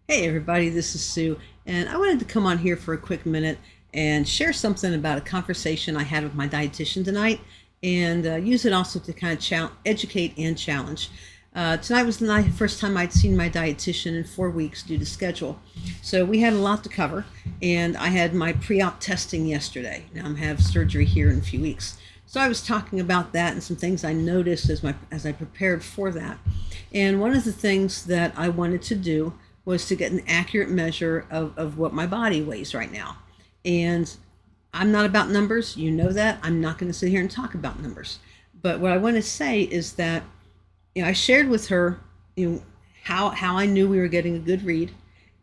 Hey everybody, this is Sue, and I wanted to come on here for a quick minute and share something about a conversation I had with my dietitian tonight, and use it also to kind of educate and challenge. Tonight was the first time I'd seen my dietitian in 4 weeks due to schedule, so we had a lot to cover, and I had my pre-op testing yesterday. Now I'm have surgery here in a few weeks. So I was talking about that and some things I noticed as I prepared for that. And one of the things that I wanted to do was to get an accurate measure of what my body weighs right now. And I'm not about numbers, you know that. I'm not going to sit here and talk about numbers. But what I want to say is that I shared with her how I knew we were getting a good read,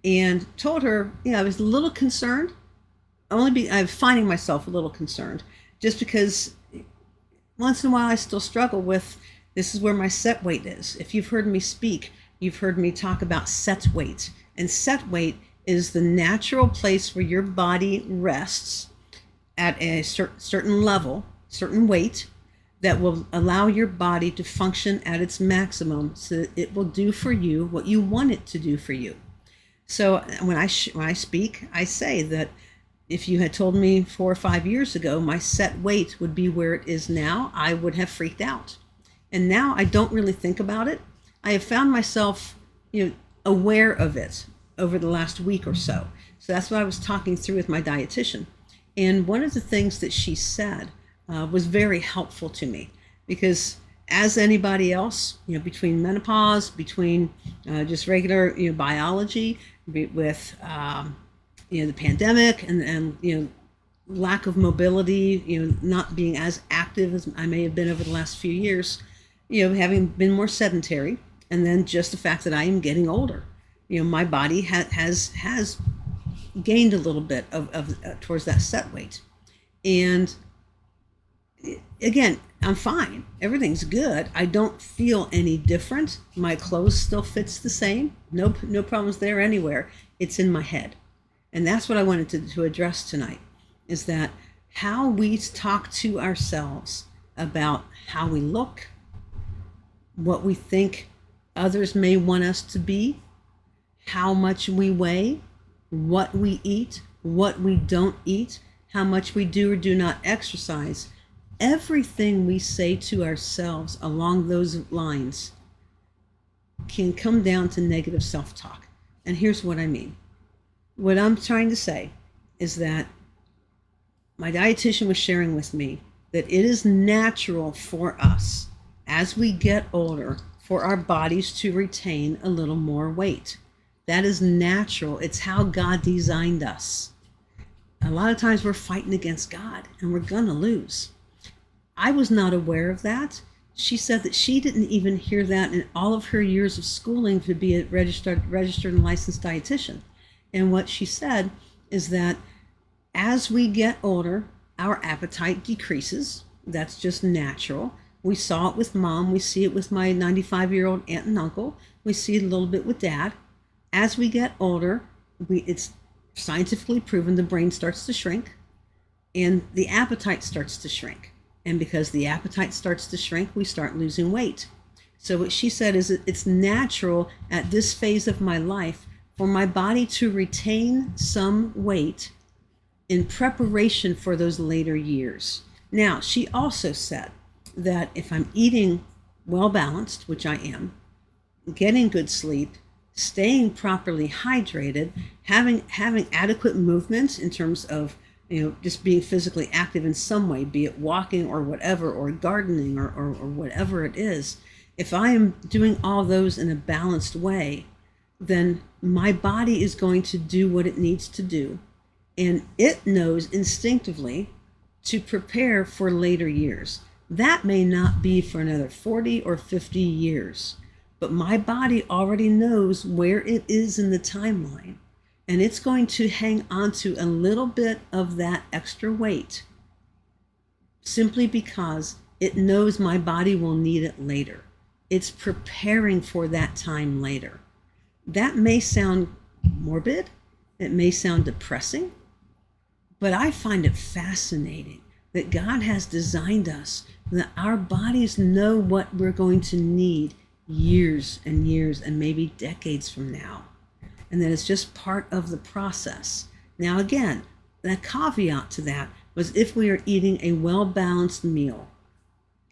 and told her I was a little concerned. I'm finding myself a little concerned just because once in a while I still struggle with this is where my set weight is. If you've heard me speak, you've heard me talk about set weight. And set weight is the natural place where your body rests at a certain level, certain weight, that will allow your body to function at its maximum so that it will do for you what you want it to do for you. So when I speak, I say that if you had told me 4 or 5 years ago my set weight would be where it is now, I would have freaked out. And now I don't really think about it. I have found myself, aware of it over the last week or so. So that's what I was talking through with my dietitian. And one of the things that she said was very helpful to me because, as anybody else, between menopause, between just regular, biology, with the pandemic and lack of mobility, not being as active as I may have been over the last few years, having been more sedentary, and then just the fact that I am getting older. My body has gained a little bit of towards that set weight. And again, I'm fine. Everything's good. I don't feel any different. My clothes still fits the same. No problems there anywhere. It's in my head. And that's what I wanted to address tonight, is that how we talk to ourselves about how we look, what we think others may want us to be, how much we weigh, what we eat, what we don't eat, how much we do or do not exercise. Everything we say to ourselves along those lines can come down to negative self-talk. And here's what I mean. What I'm trying to say is that my dietitian was sharing with me that it is natural for us as we get older for our bodies to retain a little more weight. That is natural. It's how God designed us. A lot of times we're fighting against God and we're going to lose. I was not aware of that. She said that she didn't even hear that in all of her years of schooling to be a registered and licensed dietitian. And what she said is that as we get older, our appetite decreases. That's just natural. We saw it with Mom. We see it with my 95-year-old aunt and uncle. We see it a little bit with Dad. As we get older, it's scientifically proven the brain starts to shrink and the appetite starts to shrink. And because the appetite starts to shrink, we start losing weight. So what she said is that it's natural at this phase of my life for my body to retain some weight in preparation for those later years. Now, she also said that if I'm eating well balanced, which I am, getting good sleep, staying properly hydrated, having adequate movement in terms of just being physically active in some way, be it walking or whatever, or gardening or whatever it is, if I am doing all those in a balanced way, then my body is going to do what it needs to do. And it knows instinctively to prepare for later years. That may not be for another 40 or 50 years, but my body already knows where it is in the timeline. And it's going to hang on to a little bit of that extra weight simply because it knows my body will need it later. It's preparing for that time later. That may sound morbid, it may sound depressing, but I find it fascinating that God has designed us, that our bodies know what we're going to need years and years and maybe decades from now. and that it's just part of the process. Now, again, the caveat to that was if we are eating a well-balanced meal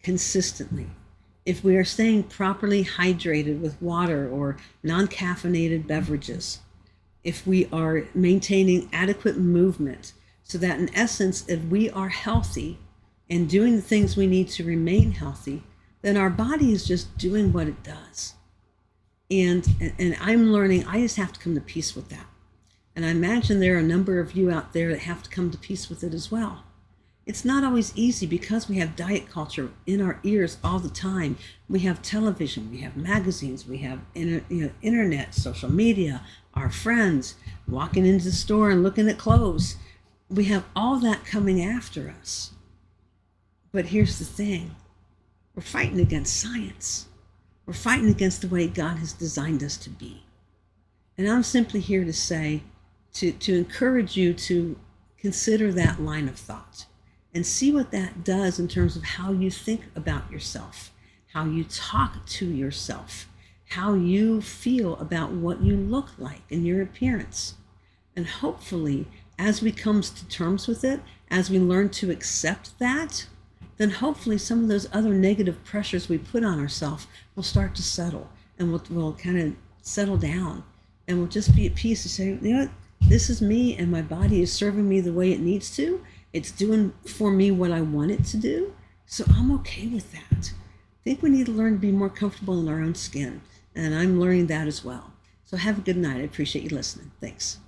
consistently, if we are staying properly hydrated with water or non-caffeinated beverages, if we are maintaining adequate movement, so that in essence, if we are healthy and doing the things we need to remain healthy, then our body is just doing what it does. And I'm learning, I just have to come to peace with that. And I imagine there are a number of you out there that have to come to peace with it as well. It's not always easy because we have diet culture in our ears all the time. We have television, we have magazines, we have internet, social media, our friends, walking into the store and looking at clothes. We have all that coming after us. But here's the thing. We're fighting against science. We're fighting against the way God has designed us to be. And I'm simply here to say, to encourage you to consider that line of thought and see what that does in terms of how you think about yourself, how you talk to yourself, how you feel about what you look like and your appearance. And hopefully, as we come to terms with it, as we learn to accept that, then hopefully some of those other negative pressures we put on ourselves will start to settle, and we'll kind of settle down, and we'll just be at peace and say, you know what, this is me, and my body is serving me the way it needs to. It's doing for me what I want it to do, so I'm okay with that. I think we need to learn to be more comfortable in our own skin, and I'm learning that as well. So have a good night. I appreciate you listening. Thanks.